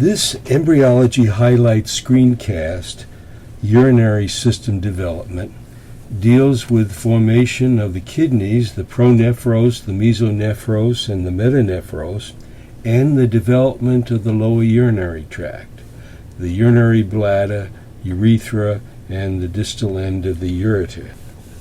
This Embryology Highlights screencast, Urinary System Development, deals with formation of the kidneys, the pronephros, the mesonephros, and the metanephros, and the development of the lower urinary tract, the urinary bladder, urethra, and the distal end of the ureter.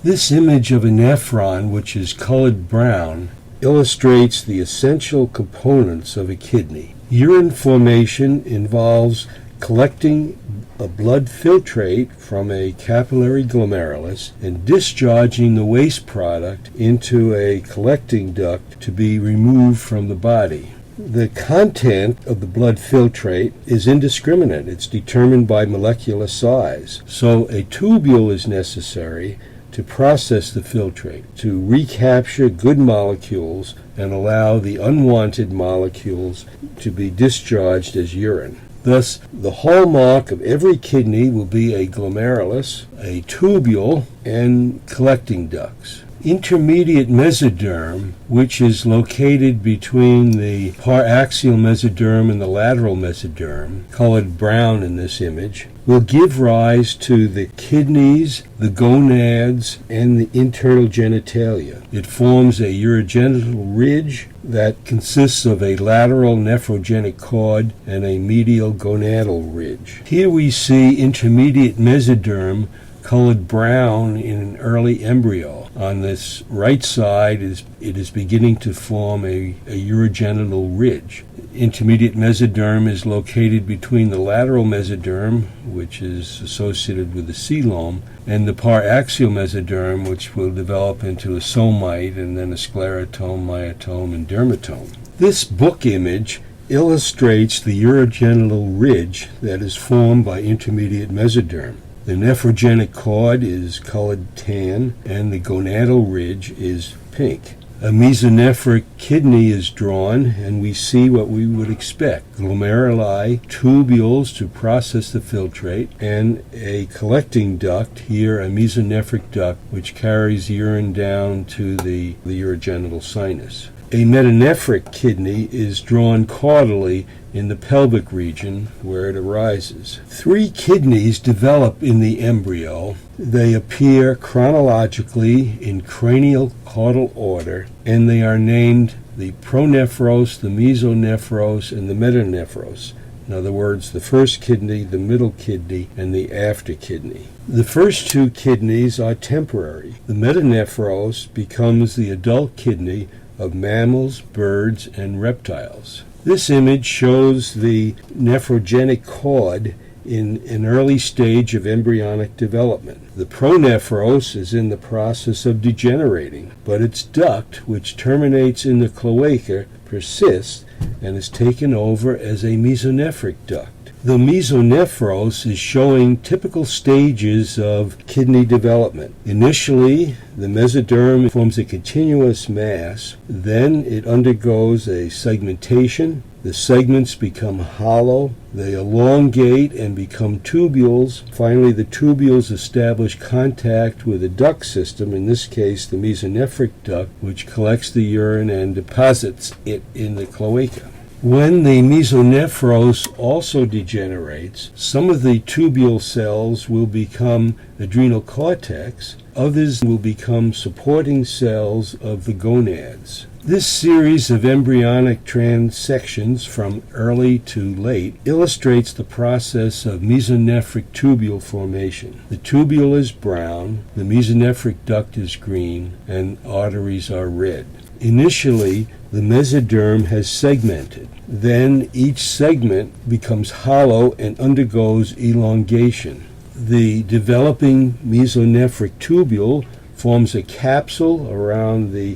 This image of a nephron, which is colored brown, illustrates the essential components of a kidney. Urine formation involves collecting a blood filtrate from a capillary glomerulus and discharging the waste product into a collecting duct to be removed from the body. The content of the blood filtrate is indiscriminate. It's determined by molecular size. So a tubule is necessary to process the filtrate, to recapture good molecules and allow the unwanted molecules to be discharged as urine. Thus, the hallmark of every kidney will be a glomerulus, a tubule, and collecting ducts. Intermediate mesoderm, which is located between the paraxial mesoderm and the lateral mesoderm, colored brown in this image, will give rise to the kidneys, the gonads, and the internal genitalia. It forms a urogenital ridge that consists of a lateral nephrogenic cord and a medial gonadal ridge. Here we see intermediate mesoderm colored brown in an early embryo. On this right side, it is beginning to form a urogenital ridge. Intermediate mesoderm is located between the lateral mesoderm, which is associated with the coelom, and the paraxial mesoderm, which will develop into a somite and then a sclerotome, myotome, and dermatome. This book image illustrates the urogenital ridge that is formed by intermediate mesoderm. The nephrogenic cord is colored tan, and the gonadal ridge is pink. A mesonephric kidney is drawn, and we see what we would expect. Glomeruli, tubules to process the filtrate, and a collecting duct, here a mesonephric duct, which carries urine down to the urogenital sinus. A metanephric kidney is drawn caudally in the pelvic region where it arises. 3 kidneys develop in the embryo. They appear chronologically in cranial caudal order, and they are named the pronephros, the mesonephros, and the metanephros. In other words, the first kidney, the middle kidney, and the after kidney. The first 2 kidneys are temporary. The metanephros becomes the adult kidney of mammals, birds, and reptiles. This image shows the nephrogenic cord in an early stage of embryonic development. The pronephros is in the process of degenerating, but its duct, which terminates in the cloaca, persists and is taken over as a mesonephric duct. The mesonephros is showing typical stages of kidney development. Initially, the mesoderm forms a continuous mass. Then it undergoes a segmentation. The segments become hollow. They elongate and become tubules. Finally, the tubules establish contact with a duct system, in this case the mesonephric duct, which collects the urine and deposits it in the cloaca. When the mesonephros also degenerates, some of the tubule cells will become adrenal cortex, others will become supporting cells of the gonads. This series of embryonic transections from early to late illustrates the process of mesonephric tubule formation. The tubule is brown, the mesonephric duct is green, and arteries are red. Initially, the mesoderm has segmented. Then each segment becomes hollow and undergoes elongation. The developing mesonephric tubule forms a capsule around a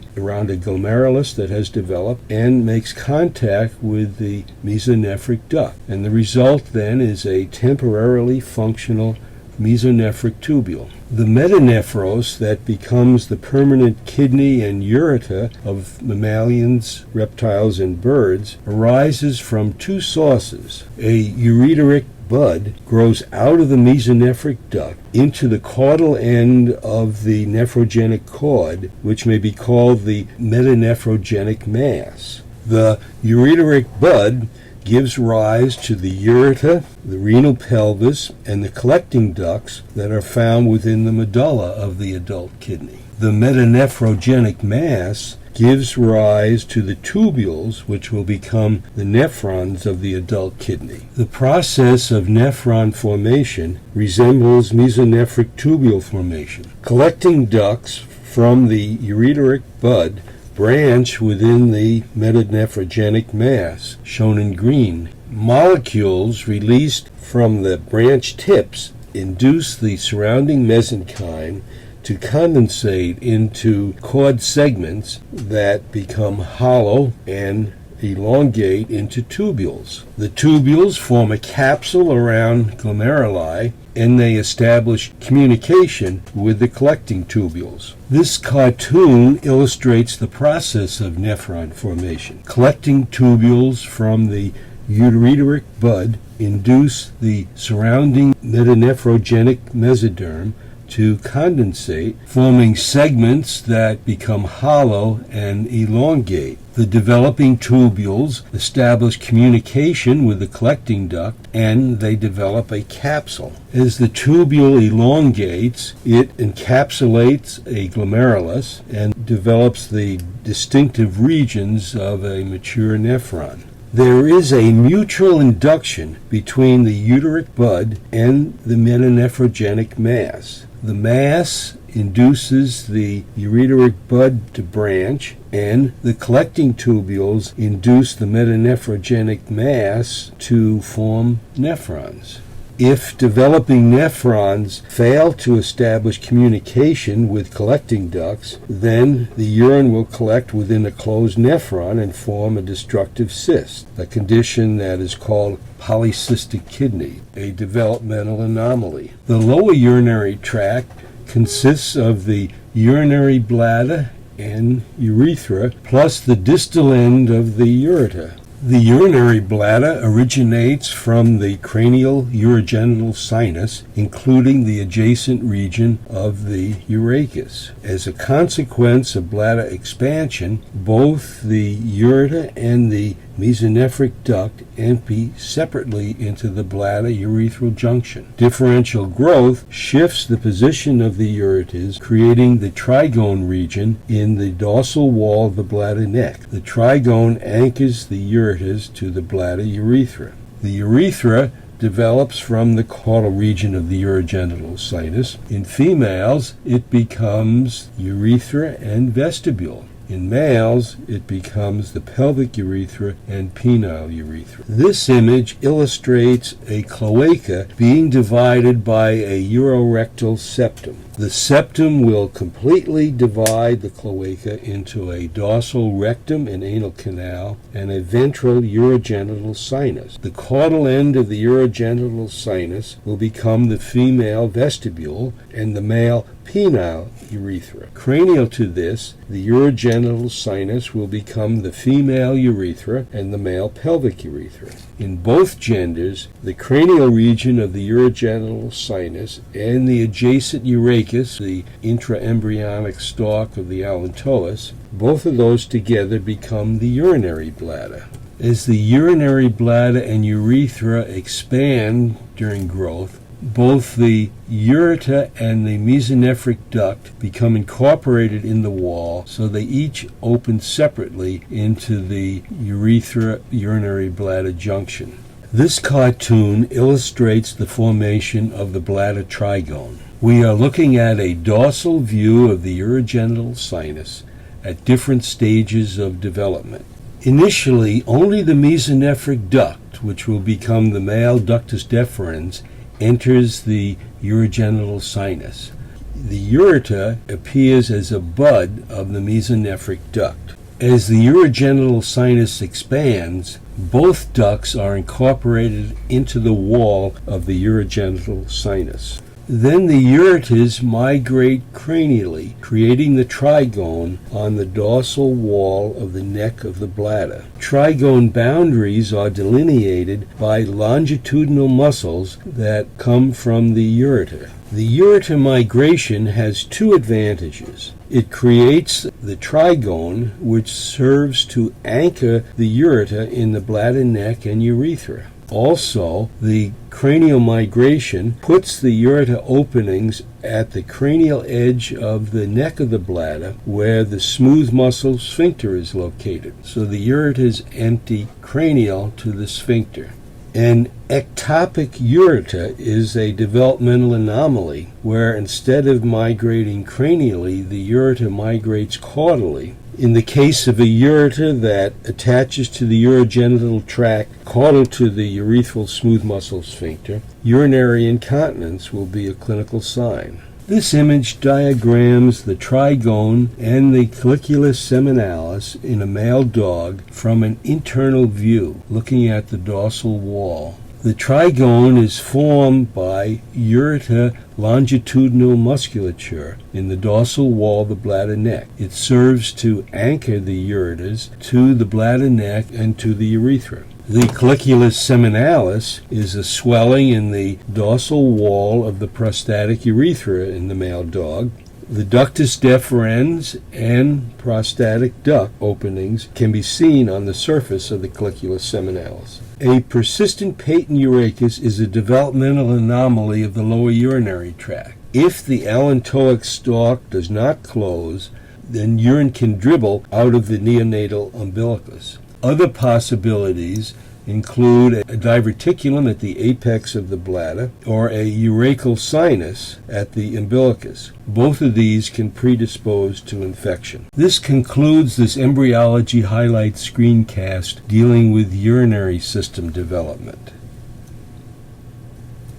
glomerulus that has developed and makes contact with the mesonephric duct. And the result then is a temporarily functional mesonephric tubule. The metanephros, that becomes the permanent kidney and ureter of mammalians, reptiles, and birds, arises from 2 sources. A ureteric bud grows out of the mesonephric duct into the caudal end of the nephrogenic cord, which may be called the metanephrogenic mass. The ureteric bud gives rise to the ureter, the renal pelvis, and the collecting ducts that are found within the medulla of the adult kidney. The metanephrogenic mass gives rise to the tubules, which will become the nephrons of the adult kidney. The process of nephron formation resembles mesonephric tubule formation. Collecting ducts from the ureteric bud branch within the metanephrogenic mass, shown in green. Molecules released from the branch tips induce the surrounding mesenchyme to condensate into cord segments that become hollow and elongate into tubules. The tubules form a capsule around glomeruli, and they establish communication with the collecting tubules. This cartoon illustrates the process of nephron formation. Collecting tubules from the ureteric bud induce the surrounding metanephrogenic mesoderm to condensate, forming segments that become hollow and elongate. The developing tubules establish communication with the collecting duct, and they develop a capsule. As the tubule elongates, it encapsulates a glomerulus and develops the distinctive regions of a mature nephron. There is a mutual induction between the ureteric bud and the metanephrogenic mass. The mass induces the ureteric bud to branch, and the collecting tubules induce the metanephrogenic mass to form nephrons. If developing nephrons fail to establish communication with collecting ducts, then the urine will collect within a closed nephron and form a destructive cyst, a condition that is called polycystic kidney, a developmental anomaly. The lower urinary tract consists of the urinary bladder and urethra, plus the distal end of the ureter. The urinary bladder originates from the cranial urogenital sinus, including the adjacent region of the urachus. As a consequence of bladder expansion, both the ureter and the mesonephric duct empty separately into the bladder-urethral junction. Differential growth shifts the position of the ureters, creating the trigone region in the dorsal wall of the bladder neck. The trigone anchors the ureters to the bladder urethra. The urethra develops from the caudal region of the urogenital sinus. In females, it becomes urethra and vestibule. In males, it becomes the pelvic urethra and penile urethra. This image illustrates a cloaca being divided by a urorectal septum. The septum will completely divide the cloaca into a dorsal rectum and anal canal and a ventral urogenital sinus. The caudal end of the urogenital sinus will become the female vestibule and the male penile urethra. Cranial to this, the urogenital sinus will become the female urethra and the male pelvic urethra. In both genders, the cranial region of the urogenital sinus and the adjacent urachus, the intraembryonic stalk of the allantois, both of those together become the urinary bladder. As the urinary bladder and urethra expand during growth, both the ureter and the mesonephric duct become incorporated in the wall, so they each open separately into the urethra-urinary bladder junction. This cartoon illustrates the formation of the bladder trigone. We are looking at a dorsal view of the urogenital sinus at different stages of development. Initially, only the mesonephric duct, which will become the male ductus deferens, enters the urogenital sinus. The ureter appears as a bud of the mesonephric duct. As the urogenital sinus expands, both ducts are incorporated into the wall of the urogenital sinus. Then the ureters migrate cranially, creating the trigone on the dorsal wall of the neck of the bladder. Trigone boundaries are delineated by longitudinal muscles that come from the ureter. The ureter migration has two advantages. It creates the trigone, which serves to anchor the ureter in the bladder, neck, and urethra. Also, the cranial migration puts the ureter openings at the cranial edge of the neck of the bladder, where the smooth muscle sphincter is located. So the ureters empty cranial to the sphincter. An ectopic ureter is a developmental anomaly where instead of migrating cranially, the ureter migrates caudally. In the case of a ureter that attaches to the urogenital tract caudal to the urethral smooth muscle sphincter, urinary incontinence will be a clinical sign. This image diagrams the trigone and the colliculus seminalis in a male dog from an internal view, looking at the dorsal wall. The trigone is formed by ureter longitudinal musculature in the dorsal wall of the bladder neck. It serves to anchor the ureters to the bladder neck and to the urethra. The colliculus seminalis is a swelling in the dorsal wall of the prostatic urethra in the male dog. The ductus deferens and prostatic duct openings can be seen on the surface of the colliculus seminalis. A persistent patent urachus is a developmental anomaly of the lower urinary tract. If the allantoic stalk does not close, then urine can dribble out of the neonatal umbilicus. Other possibilities include a diverticulum at the apex of the bladder or a urachal sinus at the umbilicus. Both of these can predispose to infection. This concludes this embryology highlight screencast dealing with urinary system development.